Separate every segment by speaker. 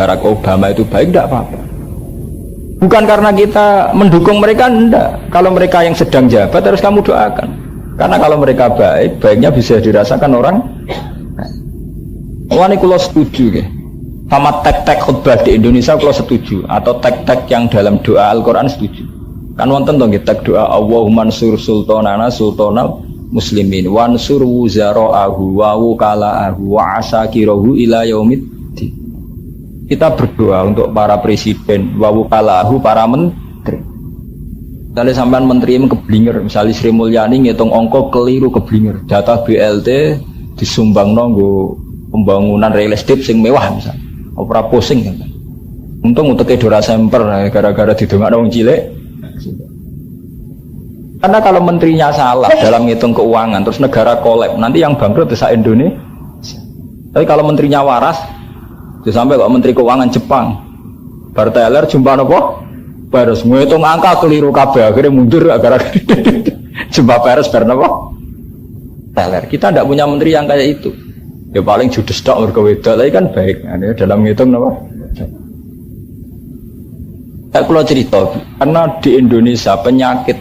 Speaker 1: Barack Obama itu baik, tidak apa-apa. Bukan karena kita mendukung mereka, enggak. Kalau mereka yang sedang jabat harus kamu doakan. Karena kalau mereka baik, baiknya bisa dirasakan orang. Wah, ini kalau setuju ya. Sama tek-tek khutbah di Indonesia kalau setuju, atau tek-tek yang dalam doa Al-Quran setuju. Kan wonten dong tek doa Allahumma ansur sultanana sultanal muslimin wansur wuzara'ahu wa wukala'ahu wa asakirahu ila yaumiddin. Kita berdoa untuk para presiden wa wukala'ahu, para menteri. Misalnya sampean menteri keblinger, misalnya Sri Mulyani ngitung ongkok keliru keblinger, data BLT disumbang nonggo pembangunan real estate sing mewah misalnya. Ora pusing kan. Untung uteke dora semper gara-gara didongakno wong cilik. Karena kalau menterinya salah dalam ngitung keuangan terus negara kolab, nanti yang bangkrut desa Indonesia. Tapi kalau menterinya waras, sampai kok menteri keuangan Jepang, Barteler jumpa nopo? Baris ngitung angka keliru kabeh, akhirnya mundur gara-gara jumpa Paris bar nopo? Teler. Kita tidak punya menteri yang kayak itu. Ya paling judes tok mergo wedok, lagi kan baik. Nah, dalam ngitung napa? Saya kalau cerita, karena di Indonesia penyakit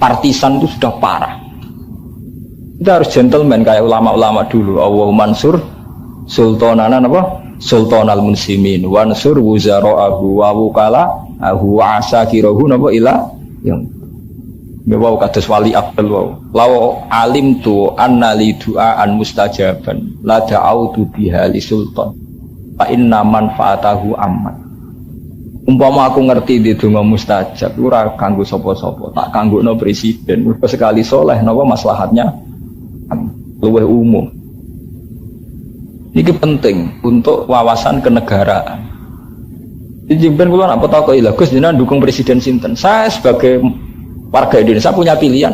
Speaker 1: partisan itu sudah parah. Kita harus gentleman kayak ulama-ulama dulu. Allahumma ansur sultanana napa? Sultanal muslimin wansur wuzara'ahu wa wukala'ahu wa asakirahu napa ila yang Bawa kados wali Abdul wau. Law alim tu anna li du'aan mustajaban la da'autu biha li sultan. Fa inna manfaatahu amman. Umpama aku ngerti di donga mustajab ora kanggo sapa-sapa, tak kanggokno presiden. Mergo sekali soleh napa maslahatnya luwih umum. Ini penting untuk wawasan kenegaraan. Dijimpen kula nak takoki lha Gus jenengan dukung presiden sinten? Saya sebagai warga Indonesia punya pilihan.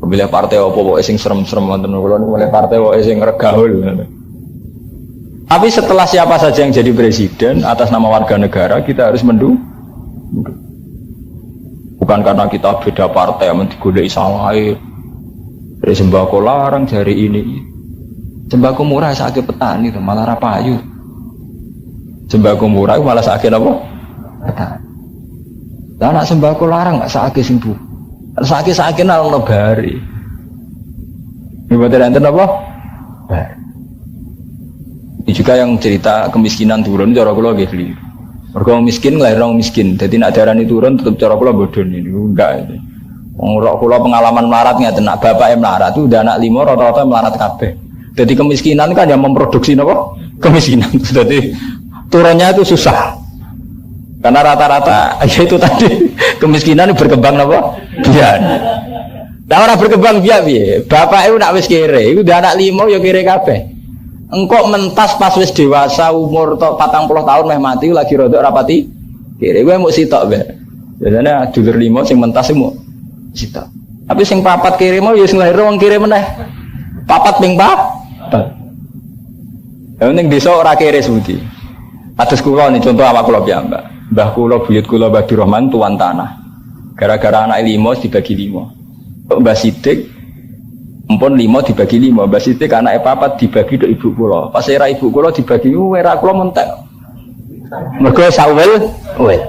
Speaker 1: Pemilih partai apa pokoke sing serem-serem wonten kula niku milih partai pokoke sing regaul. Tapi setelah siapa saja yang jadi presiden atas nama warga negara kita harus mendukung. Bukan karena kita beda partai yang digoleki salah. Dari sembako larang jari ini. Sembako murah sakit petani itu malah ra payu. Sembako murah malah sakit apa? Petani. Lah anak sembako larang gak sakit sing bu. Sakit nang lebari. Ibadah enten apa? Ini juga yang cerita kemiskinan turun cara kula nggih keliru. Mergo miskin nglairno miskin. Dadi nek darani turun tetep cara kula bodho niku enggak. Wong kula pengalaman melarat ngeten nak bapake melarat itu udah anak 5 rata-rata melarat kabeh. Jadi kemiskinan kan yang memproduksi apa? Kemiskinan. Jadi turunnya itu susah. Karena rata-rata itu tadi kemiskinan berkembang apa? Biar. Nah orang berkembang biar piye? Bapak itu nak wis kere, itu udah anak 5 ya kere kabeh. Engkau mentas pas wis dewasa umur 40 tahun meh mati lagi rodok rapati kere. Gue mau sitok be. Biasanya dulur 5 sing mentas mau sitok. Tapi sing papat kere mau ya sing lahir wong kere meneh. Papat ping yang penting desa ora kere sebuti. Atus kula nih contoh awak kula piyambak. Mbah kula buyut kula Mbah Dirahman tuan tanah. Gara-gara anak 5 dibagi 5. Mbah Sidik empun 5 dibagi 5. Mbah Sidik anake 4 dibagi tok ibu kula. Pas era ibu kula dibagi era kula mentek. Mergo sawel wel.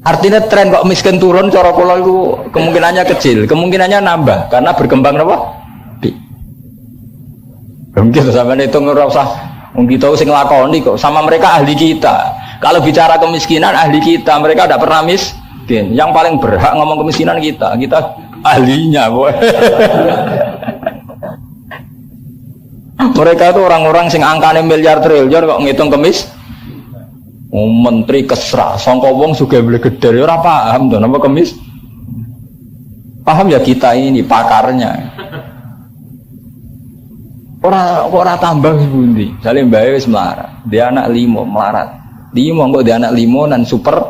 Speaker 1: Artinya tren kok miskin turun cara kula itu kemungkinannya kecil, kemungkinannya nambah karena berkembang apa? Mungkin sampai itu nggak usah kita sing nglakoni kok sama mereka ahli kita. Kalau bicara kemiskinan ahli kita, mereka tidak pernah miskin. Yang paling berhak ngomong kemiskinan kita ahlinya. Mereka itu orang-orang sing angkane miliar triliun kok ngitung kemis. Menteri kesra, sangka wong sugih beli gedher ora paham to napa kemis. Paham ya kita ini pakarnya. Ora tambah sepundi. Jale mbae wis melarat. Dia anak 5 melarat. 5 kok dia anak 5 nan super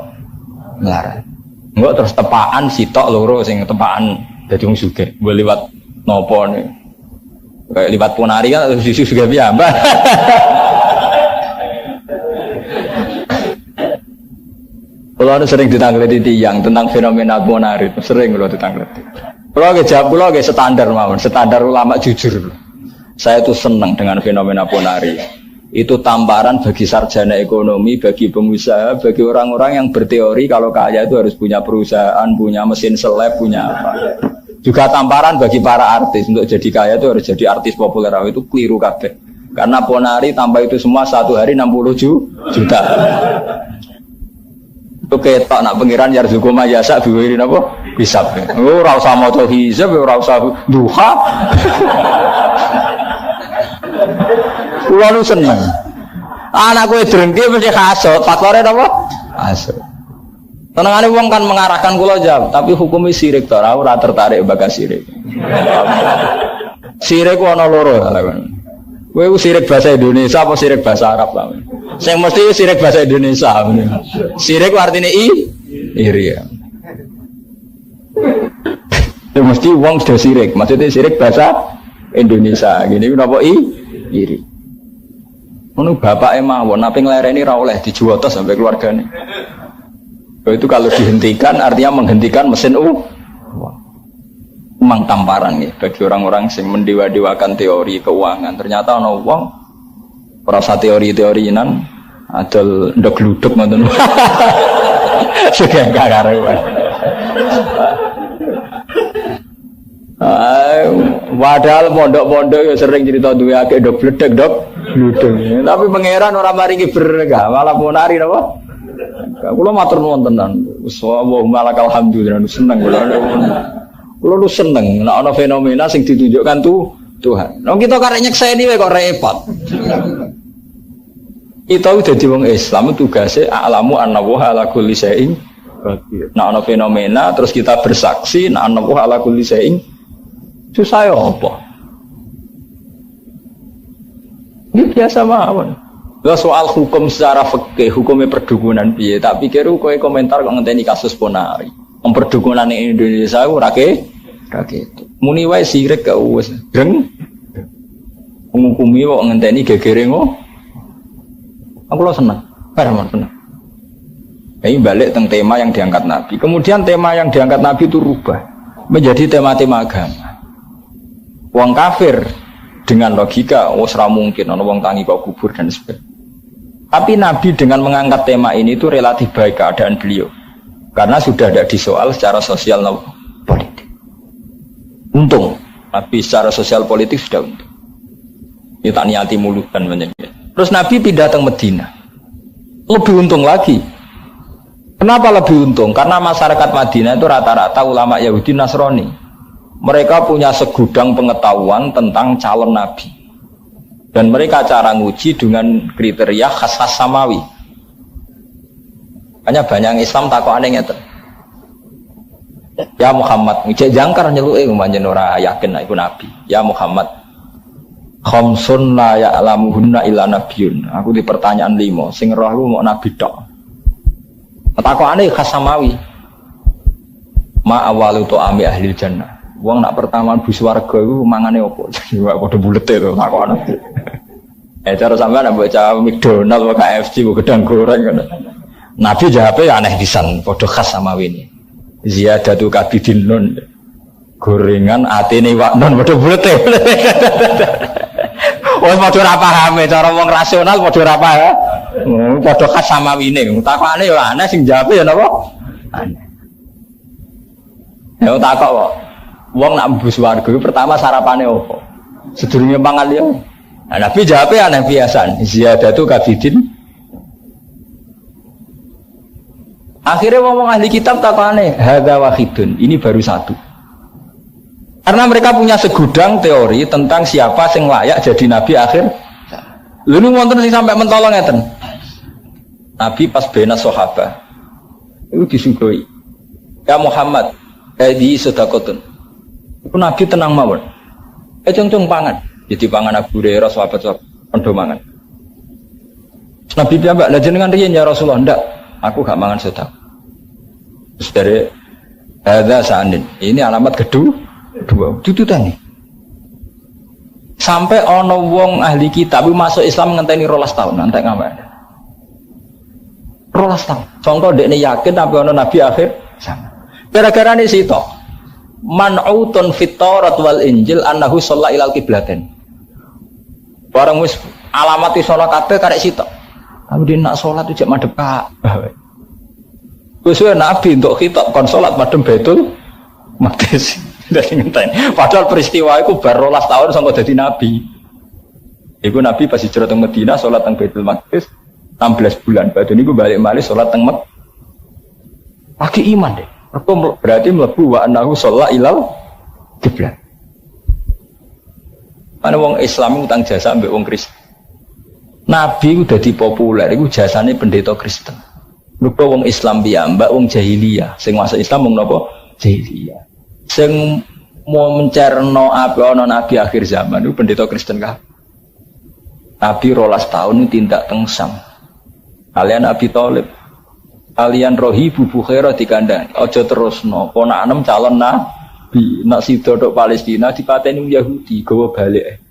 Speaker 1: melarat. Engko terus tepaan sitok loro sing tepaan dadi wong sugih. Mbok liwat napa nih. Kayak liwat Ponari kan sisi sugih piyambak. Kalau ada sering ditangleti tiyang tentang fenomena Ponari, sering kalau ditangleti. Kalau jawab kula nggih standar mawon, standar ulama jujur. Saya itu senang dengan fenomena Ponari. itu tamparan bagi sarjana ekonomi, bagi pengusaha, bagi orang-orang yang berteori kalau kaya itu harus punya perusahaan, punya mesin seleb, punya apa. Juga tamparan bagi para artis untuk jadi kaya itu harus jadi artis populer. Itu keliru kabeh. Karena Ponari tanpa itu semua satu hari 60 juta. Itu ketok nak pengiran yarzuqu ma yasa biwiri napa? Hisab. Oh ora usah maca hisab, ora usah duha. Kulo lu seneng. Anakku drengki mesti hasud, fakore napa? Hasud. Tenangane wong kan mengarahkan kula jawab, tapi hukumnya syirik to, ora tertarik bagas syirik. Syirik ku ana loro lha. Kowe sirik bahasa Indonesia apa sirik bahasa Arab ta? Sing mesti sirik bahasa Indonesia. Sirik artinya iri ya. Ya mesti wong sudah sirik, maksudnya sirik bahasa Indonesia. Gini napa iri. Ngono bapake mawon nape nglereni ra oleh dijuwotos sampai keluargane. Itu kalau dihentikan artinya menghentikan mesin memang tamparan ya bagi orang-orang yang mendewa-dewakan teori keuangan. Ternyata ana wong perasa teori-teorinan adol ndok gluduk ngoten. Sugih kakaruan. Padahal pondok-pondok ya sering cerita duwe akeh ndok bledek ndok gluduk. Tapi pangeran ora maringi berkah, malah Ponari napa? Kula matur nuwun tenan. Allahumma lakal hamdu seneng kula. Kulo lu seneng nek ana fenomena sing ditunjukkan Tuhan. Nek kita karek nyekseni wae kok repot. Itu dadi wong Islam tugase a'lamu annallaha ala kulli syai'in qadir. Nek ana fenomena terus kita bersaksi nek annallaha ala kulli syai'in susah ya apa? Ini biasa mawon. Lah soal hukum secara fikih, hukumnya perdukunan piye? Tak pikir kowe komentar kok ngenteni kasus Ponari. Perdukunan ning Indonesia ora itu. Muni wae sirik gak wis. Dreng. Ngukumi kok ngenteni gegere ngo. Aku lo seneng. Paraman seneng. Ini balik tentang tema yang diangkat Nabi. Kemudian tema yang diangkat Nabi itu rubah menjadi tema-tema agama. Wong kafir dengan logika wis ra mungkin ana wong tangi kok kubur dan sebagainya. Tapi Nabi dengan mengangkat tema ini itu relatif baik keadaan beliau. Karena sudah ada disoal secara sosial politik. Untung, Nabi secara sosial politik sudah untung. Ini tak niati mulut dan menjadi. Terus Nabi pindah ke Medina. Lebih untung lagi. Kenapa lebih untung? Karena masyarakat Madinah itu rata-rata ulama Yahudi Nasrani. Mereka punya segudang pengetahuan tentang calon Nabi. Dan mereka cara nguji dengan kriteria khas-khas samawi. Hanya banyak Islam takut aneh ngeten. Ya Muhammad, cek jangkar nyeluke manjen ora yakin iku nabi. Ya Muhammad, khamsun la ya'lamuhunna illa nabiyyun. Aku di pertanyaan 5, sing roh lu mau nabi tok. Takokane khas samawi. Ma awalu tu'ami ahli jannah. Wong nak pertama bu swarga iku mangane opo? Wah padha bulete to takokane. Cara sampean baca McDonald wae KFC wae gedang goreng ngono. Nabi jawabnya aneh pisan, padha khas samawi ini. Ziyadatu kabidin nun. Gorengan atine wak nun padha bulete. Wong padha ora paham, cara wong rasional padha ora paham. Padha khas samawine. Takokane yo aneh sing jawabe ya napa? Aneh. Ya takok kok. Wong nak mlebu swarga pertama sarapane opo? Sedurunge mangan ya. Nah, Nabi jawabnya aneh biasa. Ziyadatu kabidin. Akhirnya ngomong ahli kitab takane hadza wahidun. Ini baru satu. Karena mereka punya segudang teori tentang siapa yang layak jadi nabi akhir. Lalu wonten sing sampai mentolong ngeten. Nabi pas bena sahabat itu disuguhi. Ya Muhammad, di sedekatun. Itu Nabi tenang mawon. Cung-cung pangan. Jadi pangan Abu Hurairah sahabat-sahabat pendo mangan. Nabi piyambak lha jenengan riyen ya Rasulullah ndak. Aku gak mangan sedekah. Terus dari hadza sa'anin. Ini alamat kedua tututane. Sampai ana wong ahli kitab masuk Islam ngenteni 12 tahun, entek ngapain? 12 tahun. Contoh dekne yakin tapi ana nabi akhir sama. Gara-gara ini situ. Man'utun fit Taurat wal Injil annahu shalla ilal qiblatain. Barang wis alamat sholat kabeh karek sitok. Aku dia nak sholat itu jak madhep Ka'bah. Wis Nabi untuk khitab kon sholat madhep Baitul Maqdis. Padahal peristiwa itu baru 12 tahun sampai jadi Nabi. Iku Nabi pas hijrah teng Madinah sholat teng Baitul Maqdis 16 bulan. Badhe niku balik malih sholat teng Mekah. Lagi iman deh. Berarti mlebu wa annahu shalla ilal qiblah. Ana wong Islam utang jasa mbek wong Kristen. Nabi udah dipopuler, itu jasanya pendeta Kristen. Lupa wong Islam piyambak, wong jahiliyah. Sing masuk Islam wong napa? Jahiliyah. Sing mau mencerno apa ana nabi akhir zaman itu pendeta Kristen kah? Nabi 12 tahun itu tindak tengsam. Kalian Abi Thalib, kalian rohibu bukhairah dikandang. Ojo terusno, ponakem calon nabi. Nak sida tok Palestina dipateni Yahudi, gawa balik.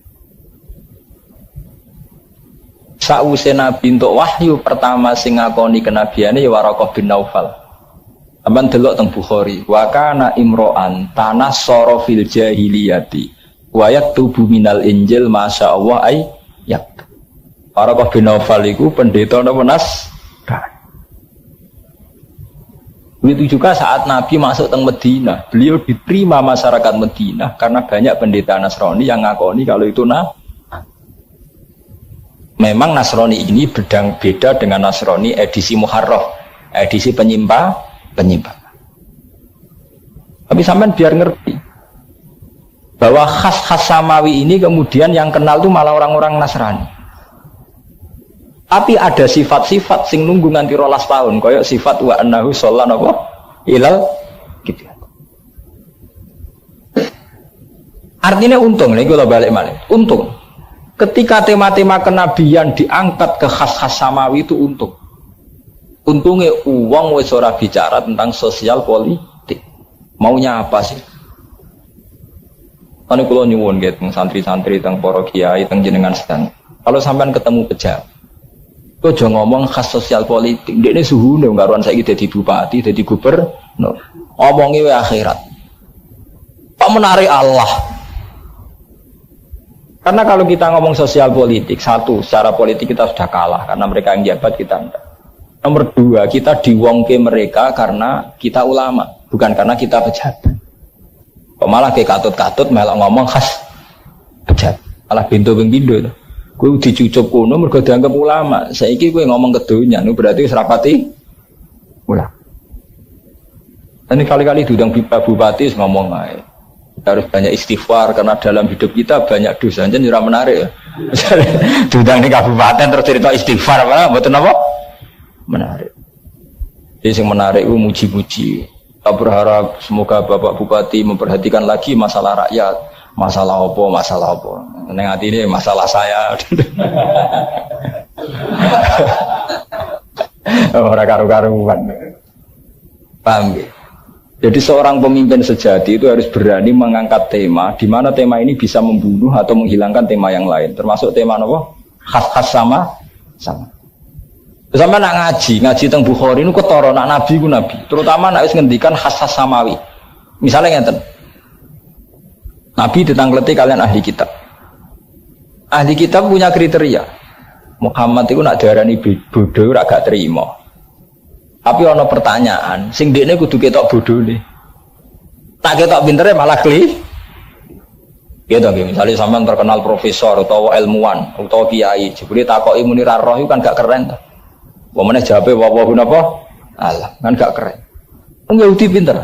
Speaker 1: Sakwise Nabi untuk wahyu pertama sing ngakoni kenabiane ya Waraqah bin Naufal. Sampeyan delok teng Bukhari, wa kana imro'an tanassara fil jahiliyati wa yaktubu minal injil masyaallah ay yak. Waraqah bin Naufal iku pendeta napa Begitu juga saat Nabi masuk teng Madinah, beliau diterima masyarakat Madinah karena banyak pendeta Nasrani yang ngakoni kalau itu memang Nasrani ini beda dengan Nasrani edisi Muharraf, edisi penyimpang. Tapi sampean biar ngerti bahwa khas-khas samawi ini kemudian yang kenal itu malah orang-orang Nasrani. Tapi ada sifat-sifat sing nunggu nganti 12 tahun, kayak sifat wa annahu sallallahu ilal gitu. Artinya untung, nih kalau balik malih, untung. Ketika tema-tema kenabian diangkat ke khas-khas samawi itu untung. Untungnya uang wis ora bicara tentang sosial politik. Maunya apa sih? Ane kula nyuwun nggih teng santri-santri teng para kiai teng jenengan sedang. Kalau sampean ketemu pejabat, kok aja ngomong khas sosial politik. Ndekne suhune karuan saiki dadi bupati, dadi gubernur. Omongi wae akhirat. Pak menarik Allah. Karena kalau kita ngomong sosial politik, satu, secara politik kita sudah kalah karena mereka yang jabat, kita enggak. Nomor dua, kita diwongke mereka karena kita ulama, bukan karena kita pejabat. Kok malah kayak katut-katut malah ngomong khas pejabat, malah bintu-bintu. Gue dicucup kuno mergo dianggap ulama. Saiki gue ngomong ke dunia, itu berarti serapati ulama. Ini kali-kali diundang bupati ngomong aja. Kita harus banyak istighfar karena dalam hidup kita banyak dosa. Jadi ora menarik ya. Diundang di kabupaten terus cerita istighfar apa? Mboten apa? Menarik. Jadi yang menarik itu muji-muji. Kita berharap semoga Bapak Bupati memperhatikan lagi masalah rakyat. Masalah apa? Neng hati ini masalah saya. Orang karu-karuan. Paham ya? Jadi seorang pemimpin sejati itu harus berani mengangkat tema, di mana tema ini bisa membunuh atau menghilangkan tema yang lain. Termasuk tema apa? Khas-khas sama. Sama nak ngaji teng Bukhari itu ketara nak nabi ku nabi. Terutama nak wis ngendikan khas-khas samawi. Misalnya ngeten. Nabi ditangleti kalian ahli kitab. Ahli kitab punya kriteria. Muhammad itu nak diarani bodoh ora gak terima. Tapi ono pertanyaan, sing dekne kudu ketok bodone. Tak ketok pintere malah kli. Gitu nggih, misale sampean terkenal profesor utawa ilmuwan utawa kiai, jebule takoki muni ra roh iku kan gak keren ta. Wong meneh jawabe wawahu napa? Alah, kan gak keren. Wong Yahudi pinter.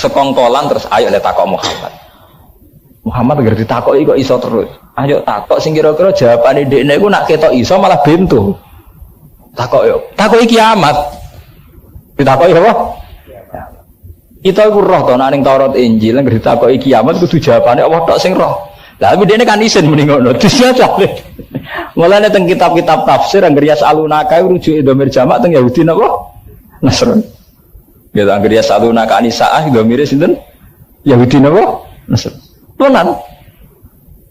Speaker 1: Sekongkolan terus ayo le takok Muhammad. Muhammad ngerti ditakoki kok iso terus. Ayo takok sing kira-kira jawabane dekne iku nak ketok iso malah bento. Takoki kiamat. Ditakoki apa? Kita iku roh to ning Taurat Injil nang ditakoki kiamat kudu jawabane Allah tok sing roh. Lah tapi dene kan isin muni ngono. Disajale. Mulane teng kitab-kitab tafsir anggere yasalunaka rujuke dhamir jamak teng Yahudi napa? Nasrani. Ya anggere yasalunaka anisaah dhamire sinten? Yahudi napa? Nasrani. Tenan.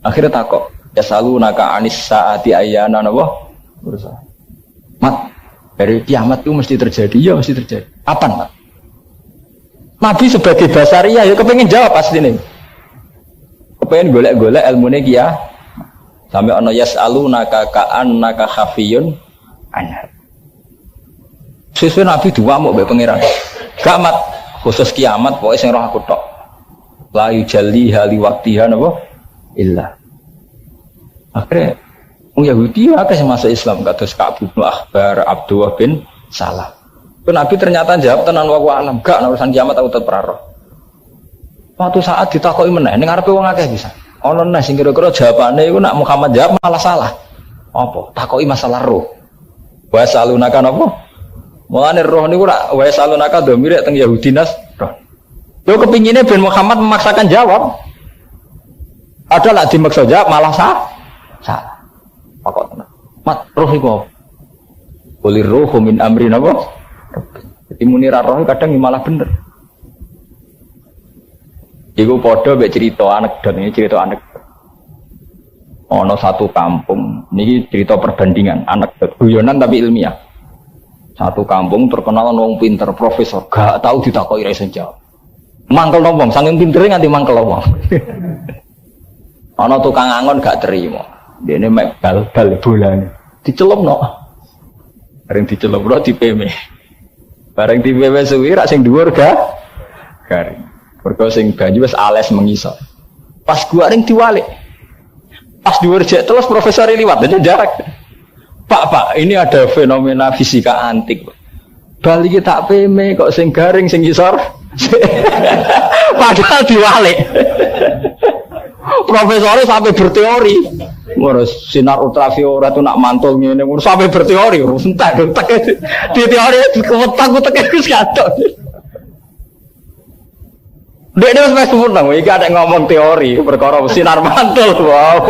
Speaker 1: Akhirnya takok, yasalunaka anisaati ayyana napa? Berusaha. Mat, dari kiamat itu mesti terjadi, ya mesti terjadi. Apa Mat? Nabi sebagai basariah ya kepengen jawab pasti nih. Kepengen golek-golek ilmunya kia. Sampai ana yas'alunaka ka'annaka khafiyun anha. Sesuai Nabi diwamuk mbek pangeran. Kiamat khusus kiamat pokoke sing roh aku tok. La yujalli hali waqtiha napa illa. Akhirnya Yahudi akeh sing masuk Islam kados Ka'ab bin Ahbar, Abdullah bin Salam. Itu Nabi ternyata jawab tenan wa alam, gak urusan kiamat aku tetep ora roh. Suatu saat ditakoki meneh ning ngarepe wong akeh bisa. Ono neh sing kira-kira jawabane iku nak Muhammad jawab malah salah. Apa? Takoki masalah roh. Wa salunaka napa? Mulane roh niku nak wa salunaka domire teng Yahudi nas roh. Yo kepingine ben Muhammad memaksakan jawab. Ada lah dimaksa jawab malah salah. Pakok tenan. Mat roh iku apa? Qolir ruhu min amri napa? Jadi muni ra roh kadang malah bener. Iku padha mek cerita anekdot ini cerita anekdot. Ono satu kampung, niki cerita perbandingan anekdot guyonan tapi ilmiah. Satu kampung terkenal wong pinter, profesor, gak tahu ditakoki ra iso jawab. Mangkel wong, saking pintere nganti mangkel wong. Ono tukang angon gak terima. Dene mek bal-bal bolane. Dicelupno. Bareng dicelupno dipeme. Bareng dipeme suwi rak sing dhuwur garing. Mergo sing banyu wis ales mengisor. Pas gua ring diwalik. Pas dhuwur jek terus profesor liwat aja jarak. Pak, ini ada fenomena fisika antik. Bal iki tak peme kok sing garing sing isor. Padahal diwalik. Profesornya sampai berteori. Ngurus sinar ultraviolet itu nak mantul ngene sampai berteori, entek di teori kewetak wis kadok. Dek dia wis sempurna, iki ada ngomong teori perkara sinar mantul. Wow.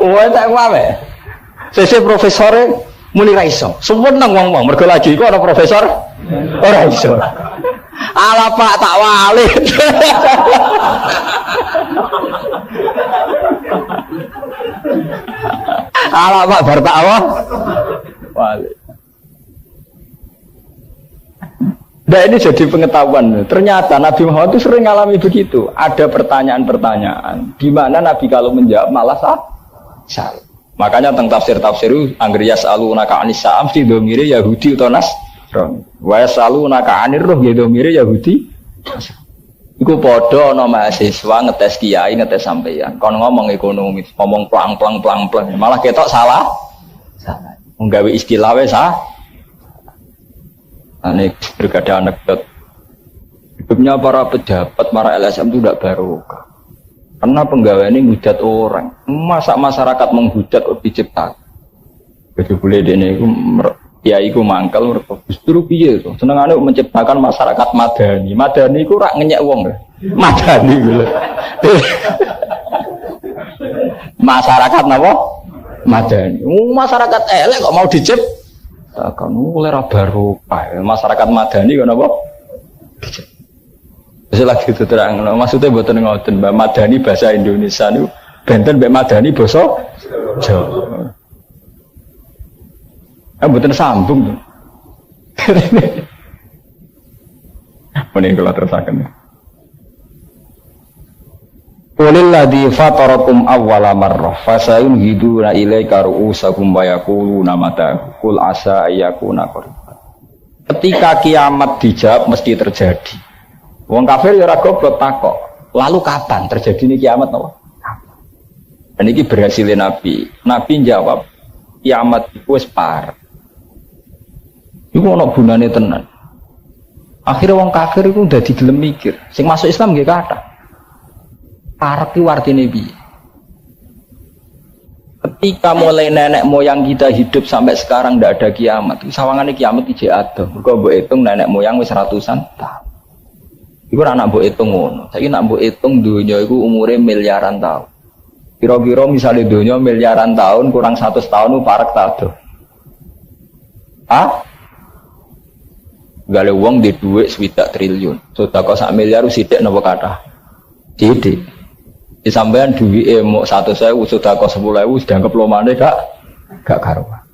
Speaker 1: Wah, tak wae. Sese profesore muni ra iso. Sempurna ngomong mergo lagi iku ana profesor ora iso. Ala Pak tak wali. Ala Pak bar tak apa? Wali. Nah ini jadi pengetahuan. Ternyata Nabi Muhammad itu sering alami begitu. Ada pertanyaan-pertanyaan di mana Nabi kalau menjawab malah salah. Makanya tentang tafsir itu angger yas'alunaka 'anis sa'am mesti domire Yahudi utawa Nasrani. Wa yas'alunaka 'anir ruh ya domire Yahudi. Iku padha ana mahasiswa ngetes kiai ngetes sampeyan. Kon ngomong ekonomi, ngomong plang-plang malah ketok salah. Salah. Nggawe istilah wis Ini berkada anekdot. Hidupnya para pejabat, para LSM itu tidak barokah. Karena penggawe ini menghujat orang. Masa masyarakat menghujat diciptakan. Jadi boleh dene iku ya iku mangkel justru piye to. Senengane menciptakan masyarakat madani. Madani iku rak ngenyek wong. Madani lho. Masyarakat napa? Madani. Masyarakat elek kok mau diciptakan. Takkan oleh barokah. Masyarakat madani kan apa? Wis lagi terang. Maksudnya mboten ngoten, Mbak Madani bahasa Indonesia niku benten Mbak Madani basa Jawa. Mboten sambung. Mending kula terusaken. Walilladzi fatarakum awwala marrah fasayunhiduna ilaika ru'usakum wa yaquluna mata qul asa ayyakuna qarib. Ketika kiamat dijawab mesti terjadi. Wong kafir ya ora goblok takok. Lalu kapan terjadine kiamat napa? Dan ini berhasilnya Nabi. Nabi jawab kiamat iku wis parek. Iku ana gunane tenan. Akhirnya wong kafir iku dadi gelem mikir. Sing masuk Islam nggih kathah. Parek itu artinya piye? Ketika mulai nenek moyang kita hidup sampai sekarang tidak ada kiamat. Sawangannya kiamat ijek ada. Mergo mbok hitung nenek moyang wis ratusan tahun. Iku anak mbok hitung ngono. Saiki nak mbok hitung dunya iku umure miliaran tahun. Kira-kira misalnya dunya miliaran tahun kurang 100 tahun itu parek ta ado. Gale wong di dhuwit 20 triliun. Sedekah sak miliar sithik napa kathah? Sithik. Di sampean duwike mok 100.000 sedekah 10.000 dianggap lomane gak karuan.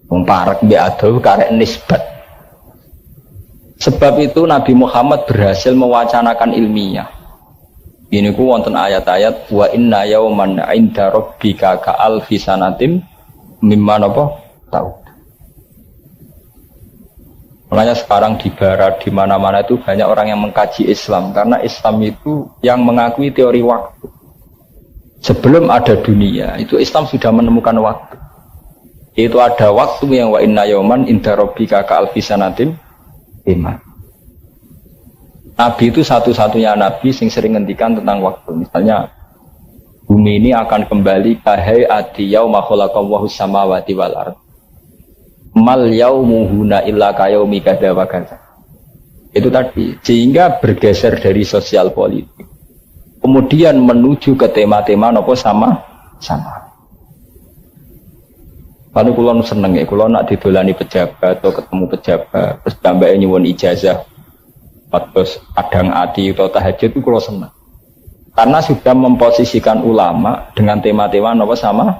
Speaker 1: Wong parek mbek ado karek nisbat. Sebab itu Nabi Muhammad berhasil mewacanakan ilmiah. Ini ku wonten ayat-ayat wa inna yauman 'inda rabbika ka'alfi sanatin mimma napa tahu. Makanya sekarang di barat di mana-mana itu banyak orang yang mengkaji Islam karena Islam itu yang mengakui teori waktu. Sebelum ada dunia itu Islam sudah menemukan waktu. Itu ada waktu yang wa inna yauman 'inda rabbika ka'alfi sanatin mimma. Nabi itu satu-satunya nabi yang sering ngendikan tentang waktu. Misalnya bumi ini akan kembali kahai ati yauma khalaqallahu samawati wal ardh. Mal yaumu huna illa kayaumi kadza wa kadza. Itu tadi. Sehingga bergeser dari sosial politik. Kemudian menuju ke tema-tema napa sama. Lalu kula seneng ya, kula nak didolani pejabat atau ketemu pejabat, terus tambah nyuwun ijazah. Terus adang ati atau tahajud itu kalau senang karena sudah memposisikan ulama dengan tema-tema apa sama.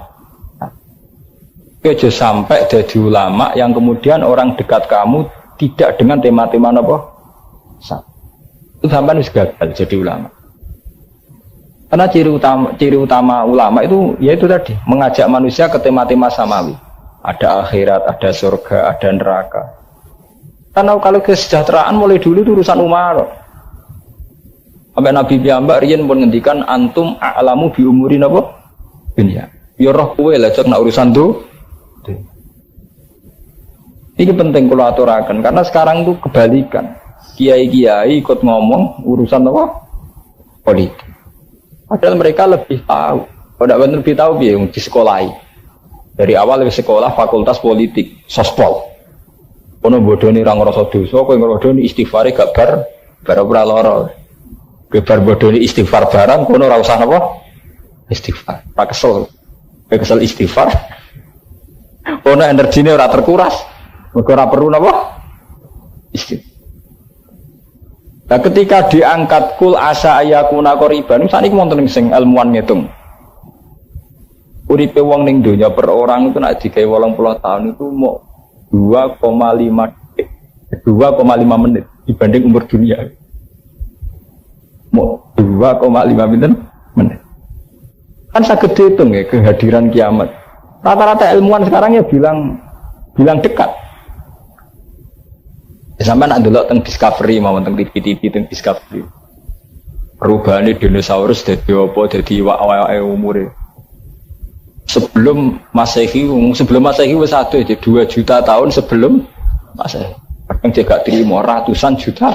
Speaker 1: Ojo sampai jadi ulama yang kemudian orang dekat kamu tidak dengan tema-tema apa sama. Itu sampai harus gagal jadi ulama. Karena ciri utama ulama itu yaitu tadi mengajak manusia ke tema-tema samawi. Ada akhirat, ada surga, ada neraka. Karena kalau kesejahteraan mulai dulu itu urusan Umar. Sampai Nabi piyambak riyen pun ngendikan antum a'lamu bi umurin apa? Dunia. Ya roh kowe lah cek nak urusan tuh. Ini penting kalau aturakan karena sekarang itu kebalikan. Kiai-kiai ikut ngomong urusan apa? Politik. Padahal mereka lebih tahu. Kalau tidak lebih tahu piye di sekolah. Dari awal di sekolah fakultas politik, sospol. Kono bodoni ra ngrasa dosa, kowe ngrodoni istighfare gak bar ora lara. Kowe bar bodoni istighfar barang kono ora usah napa? Istighfar. Ora kesel. Kowe kesel istighfar. Kono energine ora terkuras. Mergo ora perlu napa? Istighfar. Nah, ketika diangkat kul asa ayakuna qoriban, sakniki wonten sing ilmuwan ngitung. Uripe wong ning donya per orang itu nek digawe 80 tahun itu mau 2,5 menit dibanding umur dunia. Mau 2,5 menit. Kan saged dihitung ya kehadiran kiamat. Rata-rata ilmuwan sekarang ya bilang dekat. Sampai nak delok teng Discovery mau teng TV teng Discovery. Perubahan dinosaurus dadi apa dadi awake umure. Sebelum Masehi wis ada 2 juta tahun sebelum Masehi. Kadang juga terima ratusan juta